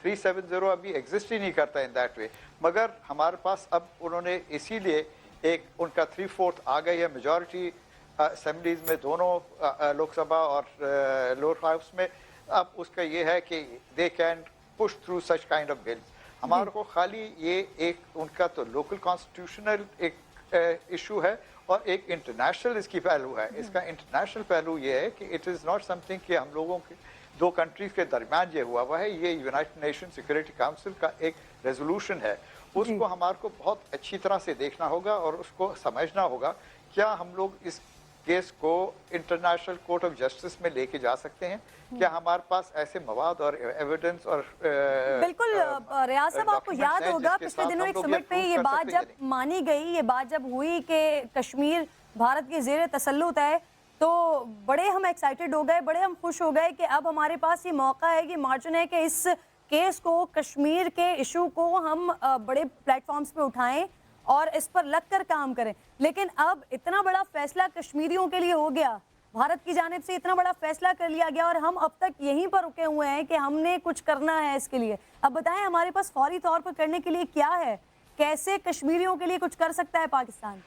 370 अभी एग्जिस्ट ही नहीं करता इन दैट वे, मगर हमारे पास अब उन्होंने इसीलिए एक उनका 3/4 आ गई है मेजॉरिटी असेंबलीज में, दोनों लोकसभा और लोअर हाउस में। अब उसका ये है कि they can push through such kind of bills. हमारे को खाली ये एक उनका तो लोकल कॉन्स्टिट्यूशनल एक इशू है और एक इंटरनेशनल इसकी पहलू है। इसका इंटरनेशनल पहलू ये है कि इट इज़ नॉट समथिंग कि हम लोगों के दो कंट्रीज के दरमियान ये हुआ है, ये यूनाइटेड नेशन सिक्योरिटी काउंसिल का एक रेजोल्यूशन है। उसको हमारे को बहुत अच्छी तरह से देखना होगा और उसको समझना होगा क्या हम लोग इस केस को इंटरनेशनल कोर्ट ऑफ जस्टिस में लेके जा सकते हैं, क्या हमारे पास ऐसे मवाद और एविडेंस और बिल्कुल रियाज साहब, आपको याद होगा पिछले दिनों एक समिट पे ये बात जब मानी गई, ये बात जब हुई कि कश्मीर भारत के ज़ेर तसल्लुत है, तो बड़े हम एक्साइटेड हो गए, बड़े हम खुश हो गए कि अब हमारे पास ये मौका है, ये मार्जिन है कि इस केस को, कश्मीर के इशू को हम बड़े प्लेटफॉर्म्स पे उठाएं और इस पर लगकर काम करें। लेकिन अब इतना बड़ा फैसला कश्मीरियों के लिए हो गया, भारत की जानिब से इतना बड़ा फैसला कर लिया गया और हम अब तक यहीं पर रुके हुए हैं कि हमने कुछ करना है इसके लिए। अब बताएं हमारे पास फौरी तौर पर करने के लिए क्या है, कैसे कश्मीरियों के लिए कुछ कर सकता है पाकिस्तान?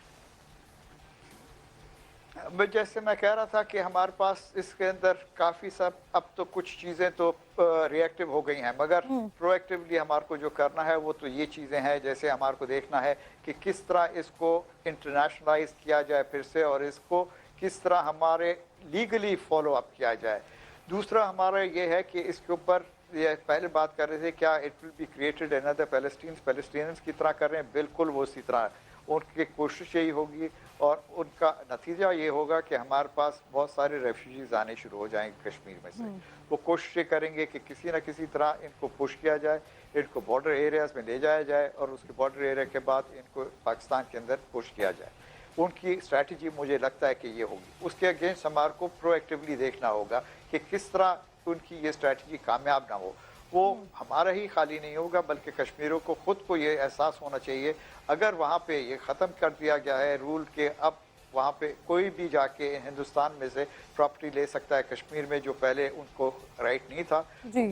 जैसे मैं कह रहा था कि हमारे पास इसके अंदर काफ़ी सब अब तो कुछ चीज़ें तो रिएक्टिव हो गई हैं, मगर प्रोएक्टिवली हमारे को जो करना है वो तो ये चीज़ें हैं। जैसे हमारे को देखना है कि किस तरह इसको इंटरनेशनलाइज किया जाए फिर से, और इसको किस तरह हमारे लीगली फॉलो अप किया जाए। दूसरा हमारा ये है कि इसके ऊपर ये पहले बात कर रहे थे क्या it will be created another Palestinians की तरह कर रहे हैं, बिल्कुल वो उसी तरह उनकी कोशिश यही होगी और उनका नतीजा ये होगा कि हमारे पास बहुत सारे रेफ्यूजीज आने शुरू हो जाएंगे कश्मीर में से। वो कोशिश करेंगे कि किसी न किसी तरह इनको पुश किया जाए, इनको बॉर्डर एरियाज में ले जाया जाए और उसके बॉर्डर एरिया के बाद इनको पाकिस्तान के अंदर पुश किया जाए। उनकी स्ट्रैटेजी मुझे लगता है कि ये होगी। उसके अगेंस्ट हमारे को प्रोएक्टिवली देखना होगा कि किस तरह उनकी ये स्ट्रैटेजी कामयाब ना हो। वो हमारा ही खाली नहीं होगा बल्कि कश्मीरियों को खुद को ये एहसास होना चाहिए, अगर वहाँ पे ये ख़त्म कर दिया गया है रूल के अब वहाँ पे कोई भी जाके हिंदुस्तान में से प्रॉपर्टी ले सकता है कश्मीर में, जो पहले उनको राइट नहीं था,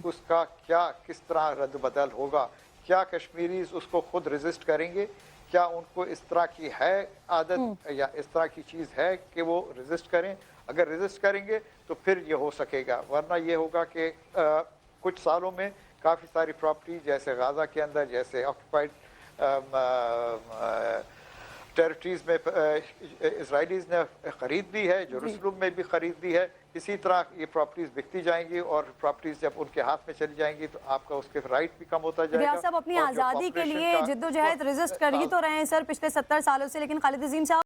उसका क्या किस तरह रद्द बदल होगा? क्या कश्मीरीज उसको खुद रेजिस्ट करेंगे? क्या उनको इस तरह की है आदत या इस तरह की चीज़ है कि वो रेजिस्ट करें? अगर रेजिस्ट करेंगे तो फिर ये हो सकेगा, वरना ये होगा कि कुछ सालों में काफ़ी सारी प्रॉपर्टी जैसे गाज़ा के अंदर, जैसे ऑक्यूपाइड टेरिटरीज में इसराइलीज ने ख़रीद ली है, जेरूसलम में भी ख़रीद ली है, इसी तरह ये प्रॉपर्टीज बिकती जाएंगी और प्रॉपर्टीज जब उनके हाथ में चली जाएंगी तो आपका उसके राइट भी कम होता जाएगा। रियाज साहब अपनी आज़ादी के लिए जिद्दोजहद रेजिस्ट कर ही तो रहे हैं सर पिछले 70 सालों से, लेकिन खालिद अजीम साहब